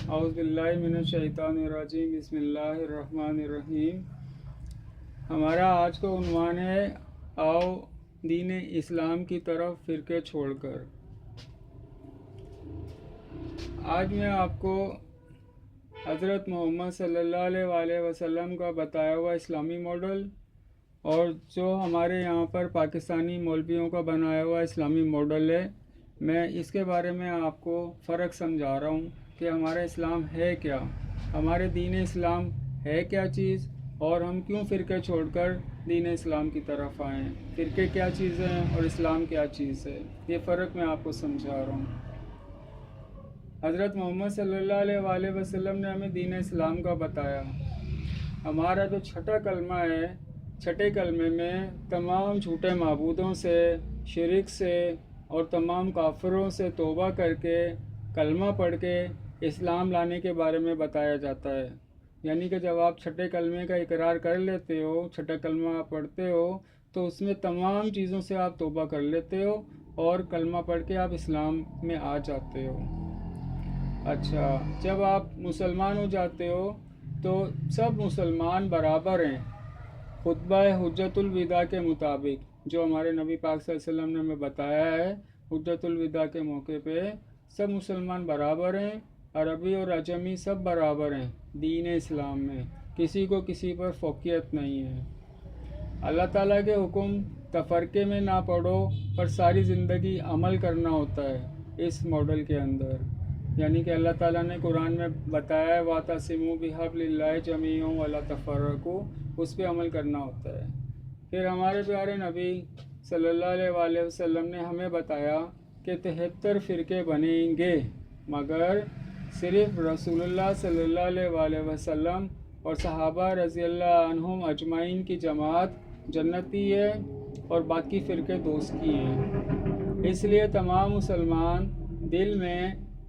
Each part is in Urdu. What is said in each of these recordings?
اعوذ باللہ من الشیطان الرجیم، بسم اللہ الرحمن الرحیم۔ ہمارا آج کا عنوان ہے آؤ دین اسلام کی طرف فرقے چھوڑ کر۔ آج میں آپ کو حضرت محمد صلی اللہ علیہ وآلہ وسلم کا بتایا ہوا اسلامی ماڈل اور جو ہمارے یہاں پر پاکستانی مولویوں کا بنایا ہوا اسلامی ماڈل ہے، میں اس کے بارے میں آپ کو فرق سمجھا رہا ہوں کہ ہمارا اسلام ہے کیا، ہمارے دین اسلام ہے کیا چیز، اور ہم کیوں فرقے چھوڑ کر دین اسلام کی طرف آئیں، فرقے کیا چیز ہیں اور اسلام کیا چیز ہے، یہ فرق میں آپ کو سمجھا رہا ہوں۔ حضرت محمد صلی اللہ علیہ وآلہ وسلم نے ہمیں دین اسلام کا بتایا۔ ہمارا جو چھٹا کلمہ ہے، چھٹے کلمے میں تمام جھوٹے معبودوں سے، شرک سے اور تمام کافروں سے توبہ کر کے کلمہ پڑھ کے اسلام لانے کے بارے میں بتایا جاتا ہے۔ یعنی کہ جب آپ چھٹے کلمے کا اقرار کر لیتے ہو، چھٹا کلمہ آپ پڑھتے ہو، تو اس میں تمام چیزوں سے آپ توبہ کر لیتے ہو اور کلمہ پڑھ کے آپ اسلام میں آ جاتے ہو۔ اچھا، جب آپ مسلمان ہو جاتے ہو تو سب مسلمان برابر ہیں۔ خطبہ حجت الوداع کے مطابق جو ہمارے نبی پاک صلی اللہ علیہ وسلم نے ہمیں بتایا ہے، حجت الوداع کے موقع پہ سب مسلمان برابر ہیں، عربی اور عجمی سب برابر ہیں دین اسلام میں، کسی کو کسی پر فوقیت نہیں ہے۔ اللہ تعالیٰ کے حکم تفرقے میں نہ پڑو پر ساری زندگی عمل کرنا ہوتا ہے اس ماڈل کے اندر۔ یعنی کہ اللہ تعالیٰ نے قرآن میں بتایا ہے وَاعْتَصِمُوا بِحَبْلِ اللَّهِ جَمِيعًا وَلَا تَفَرَّقُوا، اس پہ عمل کرنا ہوتا ہے۔ پھر ہمارے پیارے نبی صلی اللہ علیہ وآلہ وسلم نے ہمیں بتایا کہ 73 فرقے بنیں گے، مگر صرف رسول اللہ صلی اللہ علیہ وآلہ وسلم اور صحابہ رضی اللہ عنہم اجمعین کی جماعت جنتی ہے اور باقی فرقے دوست کی ہیں۔ اس لیے تمام مسلمان دل میں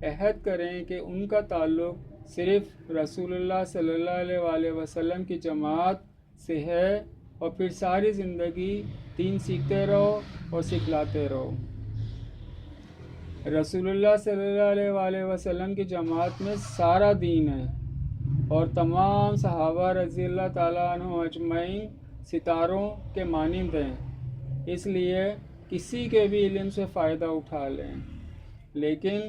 عہد کریں کہ ان کا تعلق صرف رسول اللہ صلی اللہ علیہ وآلہ وسلم کی جماعت سے ہے، اور پھر ساری زندگی دین سیکھتے رہو اور سکھلاتے رہو۔ رسول اللہ صلی اللہ علیہ وآلہ وسلم کی جماعت میں سارا دین ہے، اور تمام صحابہ رضی اللہ تعالیٰ عنہ اجمعین ستاروں کے مانند ہیں، اس لیے کسی کے بھی علم سے فائدہ اٹھا لیں، لیکن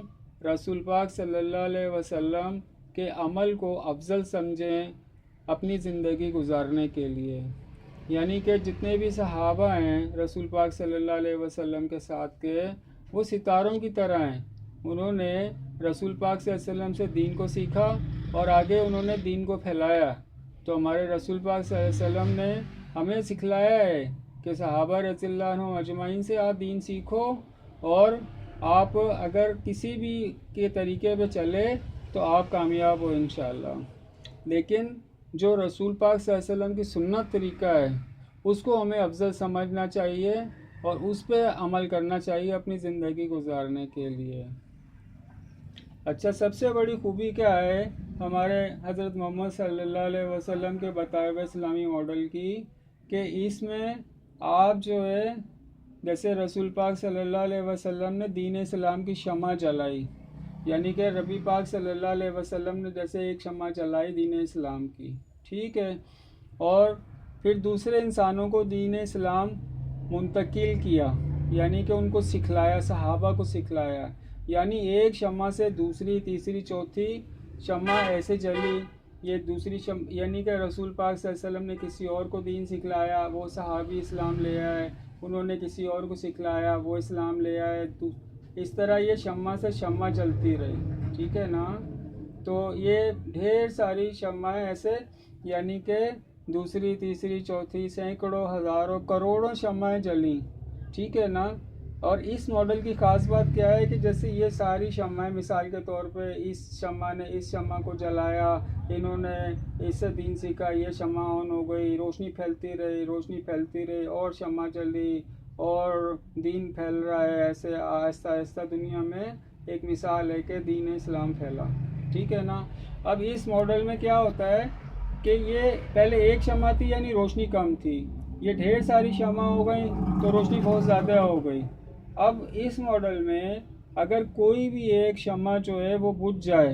رسول پاک صلی اللہ علیہ وسلم کے عمل کو افضل سمجھیں اپنی زندگی گزارنے کے لیے۔ یعنی کہ جتنے بھی صحابہ ہیں رسول پاک صلی اللہ علیہ وسلم کے ساتھ کے، وہ ستاروں کی طرح ہیں۔ انہوں نے رسول پاک صلی اللہ علیہ وسلم سے دین کو سیکھا اور آگے انہوں نے دین کو پھیلایا۔ تو ہمارے رسول پاک صلی اللہ علیہ وسلم نے ہمیں سکھلایا ہے کہ صحابہ رضی اللہ عنہ اجمعین سے آپ دین سیکھو، اور آپ اگر کسی بھی کے طریقے پہ چلے تو آپ کامیاب ہو انشاءاللہ۔ لیکن جو رسول پاک صلی اللہ علیہ وسلم کی سنت طریقہ ہے، اس کو ہمیں افضل سمجھنا چاہیے اور اس پہ عمل کرنا چاہیے اپنی زندگی گزارنے کے لیے۔ اچھا، سب سے بڑی خوبی کیا ہے ہمارے حضرت محمد صلی اللہ علیہ وسلم کے بتائے ہوئے اسلامی ماڈل کی، کہ اس میں آپ جو ہے جیسے رسول پاک صلی اللہ علیہ وسلم نے دین اسلام کی شمع جلائی، یعنی کہ نبی پاک صلی اللہ علیہ وسلم نے جیسے ایک شمع جلائی دین اسلام کی، ٹھیک ہے، اور پھر دوسرے انسانوں کو دین اسلام منتقل کیا، یعنی کہ ان کو سکھلایا، صحابہ کو سکھلایا، یعنی ایک شمع سے دوسری، تیسری، چوتھی شمع ایسے جلی، یہ دوسری یعنی کہ رسول پاک صلی اللہ علیہ وسلم نے کسی اور کو دین سکھلایا، وہ صحابی اسلام لے آئے، انہوں نے کسی اور کو سکھلایا، وہ اسلام لے آئے، اس طرح یہ شمع سے شمع جلتی رہی، ٹھیک ہے نا۔ تو یہ ڈھیر ساری شمعیں ایسے، یعنی کہ دوسری، تیسری، چوتھی، سینکڑوں، ہزاروں، کروڑوں شمعیں جلیں، ٹھیک ہے نا۔ اور اس ماڈل کی خاص بات کیا ہے کہ جیسے یہ ساری شمعیں مثال کے طور پہ اس شمع نے اس شمع کو جلایا، انہوں نے اس سے دین سیکھا، یہ شمع آن ہو گئی، روشنی پھیلتی رہی، روشنی پھیلتی رہی، اور شمع جلی اور دین پھیل رہا ہے، ایسے آہستہ آہستہ دنیا میں ایک مثال ہے کہ دین اسلام پھیلا، ٹھیک ہے نا۔ اب اس ماڈل میں کیا ہوتا ہے کہ یہ پہلے ایک شمع تھی یعنی روشنی کم تھی، یہ ڈھیر ساری شمع ہو گئی تو روشنی بہت زیادہ ہو گئی۔ اب اس ماڈل میں اگر کوئی بھی ایک شمع جو ہے وہ بجھ جائے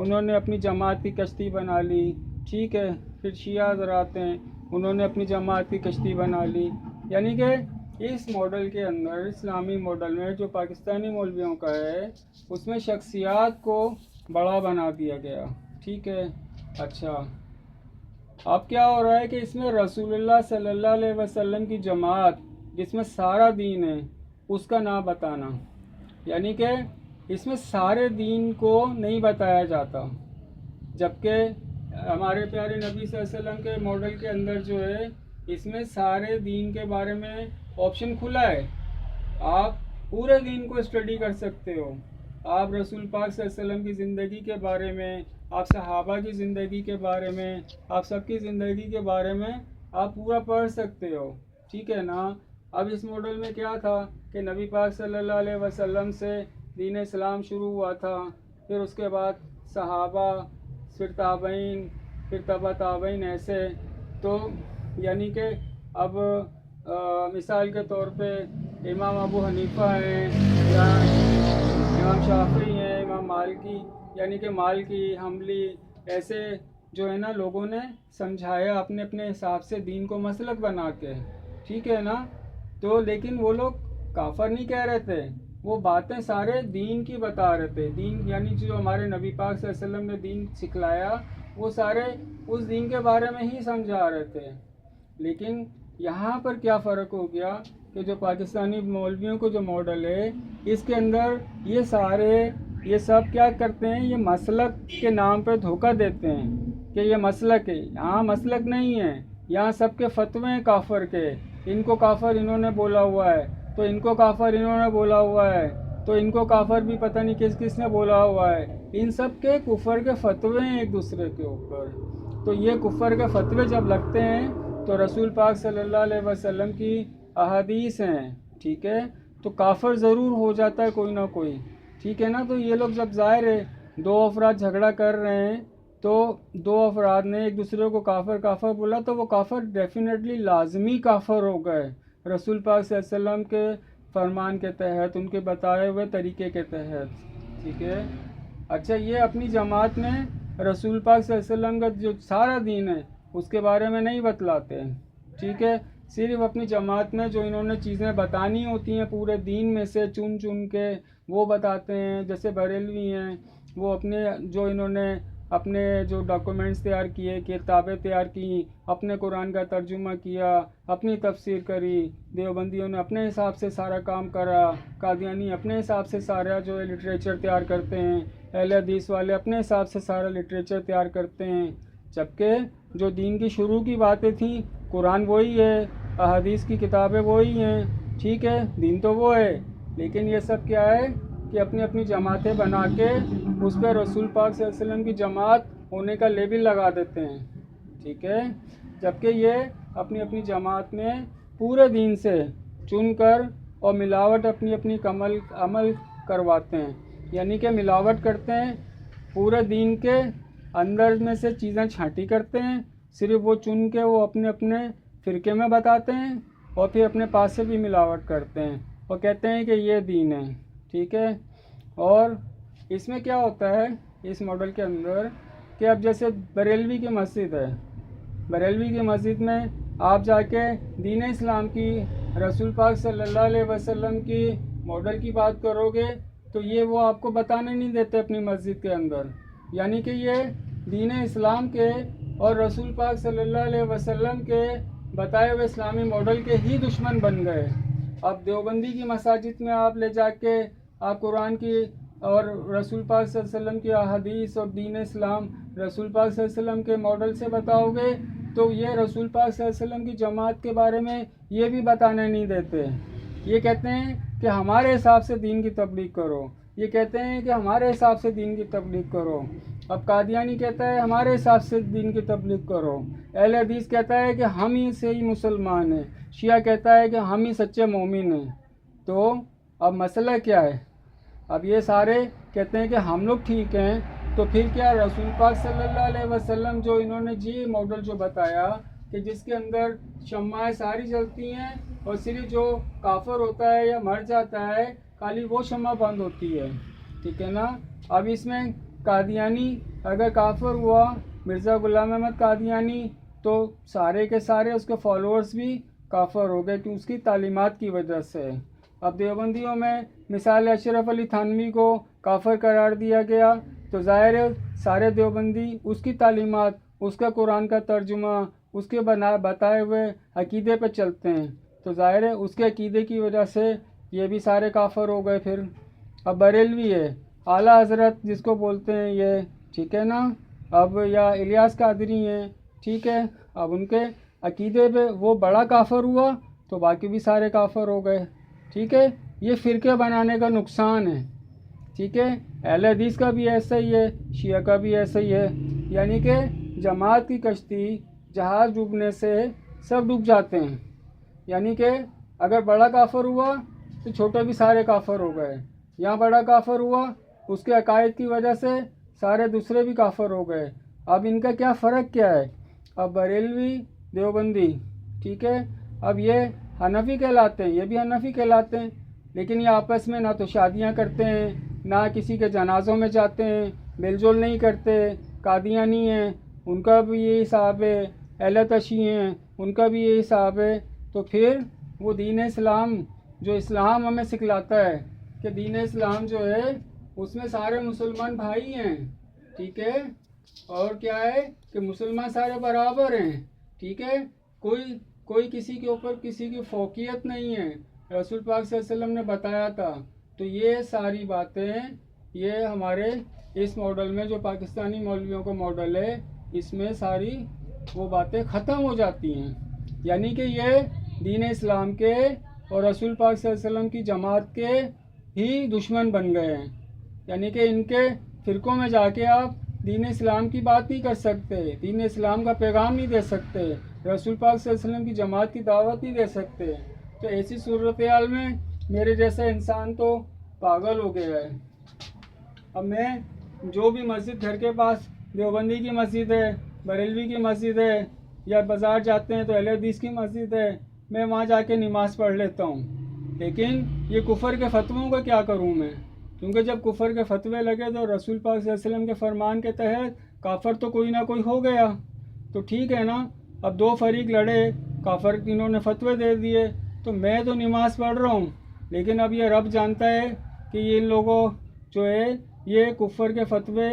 انہوں نے اپنی جماعت کی کشتی بنا لی، ٹھیک ہے. پھر شیعہ حضرات ہیں، انہوں نے اپنی جماعت کی کشتی بنا لی. یعنی کہ اس ماڈل کے اندر، اسلامی ماڈل میں جو پاکستانی مولویوں کا ہے، اس میں شخصیات کو بڑا بنا دیا گیا، ٹھیک ہے. اچھا، اب کیا ہو رہا ہے کہ اس میں رسول اللہ صلی اللہ علیہ وسلم کی جماعت جس میں سارا دین ہے اس کا نام بتانا، یعنی کہ اس میں سارے دین کو نہیں بتایا جاتا، جبکہ ہمارے پیارے نبی صلی اللہ علیہ وسلم کے ماڈل کے اندر جو ہے اس میں سارے دین کے بارے میں آپشن کھلا ہے. آپ پورے دین کو اسٹڈی کر سکتے ہو. آپ رسول پاک صلی اللہ علیہ وسلم کی زندگی کے بارے میں، آپ صحابہ کی زندگی کے بارے میں، آپ سب کی زندگی کے بارے میں آپ پورا پڑھ سکتے ہو، ٹھیک ہے نا. اب اس ماڈل میں کیا تھا کہ نبی پاک صلی اللہ علیہ وسلم سے دین اسلام شروع ہوا تھا، پھر اس کے بعد صحابہ، پھر تابعین، پھر تبع تابعین، ایسے. تو یعنی کہ اب مثال کے طور پہ امام ابو حنیفہ ہیں، یا امام شافعی ہیں، امام مالکی، یعنی کہ مالکی، حنبلی، ایسے جو ہے نا لوگوں نے سمجھایا اپنے اپنے حساب سے دین کو مسلک بنا کے، ٹھیک ہے نا. تو لیکن وہ لوگ کافر نہیں کہہ رہے تھے، وہ باتیں سارے دین کی بتا رہے تھے. دین یعنی جو ہمارے نبی پاک صلی اللہ علیہ وسلم نے دین سکھلایا وہ سارے اس دین کے بارے میں ہی سمجھا رہے تھے. لیکن یہاں پر کیا فرق ہو گیا کہ جو پاکستانی مولویوں کو جو ماڈل ہے اس کے اندر یہ سب کیا کرتے ہیں، یہ مسلک کے نام پہ دھوکہ دیتے ہیں کہ یہ مسلک ہے. یہاں مسلک نہیں ہے، یہاں سب کے فتوے ہیں کافر کے. ان کو کافر انہوں نے بولا ہوا ہے، تو ان کو کافر انہوں نے بولا ہوا ہے، تو ان کو کافر بھی پتہ نہیں کس کس نے بولا ہوا ہے. ان سب کے کفر کے فتوے ہیں ایک دوسرے کے اوپر. تو یہ کفر کے فتوے جب لگتے ہیں تو رسول پاک صلی اللہ علیہ وسلم کی احادیث ہیں، ٹھیک ہے، تو کافر ضرور ہو جاتا ہے کوئی نہ کوئی، ٹھیک ہے نا. تو یہ لوگ جب ظاہر ہے دو افراد جھگڑا کر رہے ہیں تو دو افراد نے ایک دوسرے کو کافر بولا تو وہ کافر ڈیفینیٹلی لازمی کافر ہو گئے رسول پاک صلی اللہ علیہ وسلم کے فرمان کے تحت، ان کے بتائے ہوئے طریقے کے تحت، ٹھیک ہے. اچھا، یہ اپنی جماعت میں رسول پاک صلی اللہ علیہ وسلم کا جو سارا دین ہے اس کے بارے میں نہیں بتلاتے، ٹھیک ہے. صرف اپنی جماعت میں جو انہوں نے چیزیں بتانی ہوتی ہیں پورے دین میں سے چن کے وہ بتاتے ہیں. جیسے بریلوی ہیں، وہ انہوں نے اپنے جو ڈاکومنٹس تیار کیے، کتابیں تیار کی، اپنے قرآن کا ترجمہ کیا، اپنی تفسیر کری. دیوبندیوں نے اپنے حساب سے سارا کام کرا، قادیانی اپنے حساب سے سارا جو ہے لٹریچر تیار کرتے ہیں، اہل حدیث والے اپنے حساب سے سارا لٹریچر تیار کرتے ہیں. جبکہ جو دین کی شروع کی باتیں تھیں، قرآن وہی ہے، احادیث کی کتابیں وہی ہیں، ٹھیک ہے، دین تو وہ ہے. لیکن یہ سب کیا ہے کہ اپنی اپنی جماعتیں بنا کے اس پہ رسول پاک صلی اللہ علیہ وسلم کی جماعت ہونے کا لیبل لگا دیتے ہیں، ٹھیک ہے. جبکہ یہ اپنی اپنی جماعت میں پورے دین سے چن کر اور ملاوٹ اپنی اپنی عمل کرواتے ہیں، یعنی کہ ملاوٹ کرتے ہیں، پورے دین کے اندر میں سے چیزیں چھانٹی کرتے ہیں، صرف وہ چن کے وہ اپنے اپنے فرقے میں بتاتے ہیں اور پھر اپنے پاس سے بھی ملاوٹ کرتے ہیں اور کہتے ہیں کہ یہ دین ہے، ٹھیک ہے. اور اس میں کیا ہوتا ہے اس ماڈل کے اندر کہ اب جیسے بریلوی کی مسجد ہے، بریلوی کی مسجد میں آپ جا کے دین اسلام کی، رسول پاک صلی اللہ علیہ وسلم کی ماڈل کی بات کرو گے تو یہ وہ آپ کو بتانے نہیں دیتے اپنی مسجد کے اندر. یعنی کہ یہ دین اسلام کے اور رسول پاک صلی اللہ علیہ وسلم کے بتائے ہوئے اسلامی ماڈل کے ہی دشمن بن گئے. اب دیوبندی کی مساجد میں آپ لے جا کے آپ قرآن کی اور رسول پاک صلی اللہ علیہ وسلم کی احادیث اور دین اسلام رسول پاک صلی اللہ علیہ وسلم کے ماڈل سے بتاؤ گے تو یہ رسول پاک صلی اللہ علیہ وسلم کی جماعت کے بارے میں یہ بھی بتانے نہیں دیتے. یہ کہتے ہیں کہ ہمارے حساب سے دین کی تبلیغ کرو، یہ کہتے ہیں کہ ہمارے حساب سے دین کی تبلیغ کرو. اب قادیانی کہتا ہے ہمارے حساب سے دین کی تبلیغ کرو، اہل حدیث کہتا ہے کہ ہم ہی صحیح مسلمان ہیں، شیعہ کہتا ہے کہ ہم ہی سچے مومن ہیں. تو اب مسئلہ کیا ہے؟ اب یہ سارے کہتے ہیں کہ ہم لوگ ٹھیک ہیں، تو پھر کیا رسول پاک صلی اللہ علیہ وسلم جو انہوں نے جی ماڈل جو بتایا کہ جس کے اندر شمعیں ساری جلتی ہیں اور صرف جو کافر ہوتا ہے یا مر جاتا ہے خالی وہ شمع بند ہوتی ہے، ٹھیک ہے نا. اب اس میں قادیانی اگر کافر ہوا مرزا غلام احمد قادیانی تو سارے کے سارے اس کے فالوورز بھی کافر ہو گئے کہ اس کی تعلیمات کی وجہ سے۔ اب دیوبندیوں میں مثال اشرف علی تھانوی کو کافر قرار دیا گیا تو ظاہر ہے سارے دیوبندی اس کی تعلیمات، اس کا قرآن کا ترجمہ، اس کے بتائے ہوئے عقیدے پہ چلتے ہیں، تو ظاہر ہے اس کے عقیدے کی وجہ سے یہ بھی سارے کافر ہو گئے پھر۔ اب بریلوی ہے، اعلیٰ حضرت جس کو بولتے ہیں یہ، ٹھیک ہے نا، اب یا الیاس قادری ہیں، ٹھیک ہے، اب ان کے عقیدے پہ وہ بڑا کافر ہوا تو باقی بھی سارے کافر ہو گئے، ٹھیک ہے۔ یہ فرقے بنانے کا نقصان ہے، ٹھیک ہے۔ اہل حدیث کا بھی ایسا ہی ہے، شیعہ کا بھی ایسا ہی ہے، یعنی کہ جماعت کی کشتی جہاز ڈوبنے سے سب ڈوب جاتے ہیں، یعنی کہ اگر بڑا کافر ہوا تو چھوٹے بھی سارے کافر ہو گئے، یہاں بڑا کافر ہوا اس کے عقائد کی وجہ سے سارے دوسرے بھی کافر ہو گئے۔ اب ان کا کیا فرق کیا ہے؟ اب بریلوی دیوبندی، ٹھیک ہے، اب یہ حنفی کہلاتے ہیں، یہ بھی حنفی کہلاتے ہیں، لیکن یہ آپس میں نہ تو شادیاں کرتے ہیں، نہ کسی کے جنازوں میں جاتے ہیں، میل جول نہیں کرتے۔ قادیانی ہیں، ان کا بھی یہی حساب ہے، اہل تشیع ہیں، ان کا بھی یہی حساب ہے۔ تو پھر وہ دین اسلام جو اسلام ہمیں سکھلاتا ہے کہ دین اسلام جو ہے اس میں سارے مسلمان بھائی ہیں، ٹھیک ہے، اور کیا ہے کہ مسلمان سارے برابر ہیں، ٹھیک ہے، کوئی کسی کے اوپر کسی کی فوقیت نہیں ہے، رسول پاک صلی اللہ علیہ وسلم نے بتایا تھا۔ تو یہ ساری باتیں یہ ہمارے اس ماڈل میں جو پاکستانی مولویوں کا ماڈل ہے اس میں ساری وہ باتیں ختم ہو جاتی ہیں، یعنی کہ یہ دین اسلام کے اور رسول پاک صلی اللہ علیہ وسلم کی جماعت کے ہی دشمن بن گئے ہیں، یعنی کہ ان کے فرقوں میں جا کے آپ دین اسلام کی بات نہیں کر سکتے، دین اسلام کا پیغام نہیں دے سکتے، رسول پاک صلی اللہ علیہ وسلم کی جماعت کی دعوت نہیں دے سکتے۔ تو ایسی صورتحال میں میرے جیسا انسان تو پاگل ہو گیا ہے۔ اب میں جو بھی مسجد گھر کے پاس دیوبندی کی مسجد ہے، بریلوی کی مسجد ہے، یا بازار جاتے ہیں تو اہل حدیث کی مسجد ہے، میں وہاں جا کے نماز پڑھ لیتا ہوں، لیکن یہ کفر کے فتووں کا کیا کروں میں؟ کیونکہ جب کفر کے فتوے لگے تو رسول پاک صلی اللہ علیہ وسلم کے فرمان کے تحت کافر تو کوئی نہ کوئی ہو گیا، تو ٹھیک ہے نا۔ اب دو فریق لڑے، کافر انہوں نے فتوے دے دیے، تو میں تو نماز پڑھ رہا ہوں، لیکن اب یہ رب جانتا ہے کہ یہ ان لوگوں جو ہے یہ کفر کے فتوے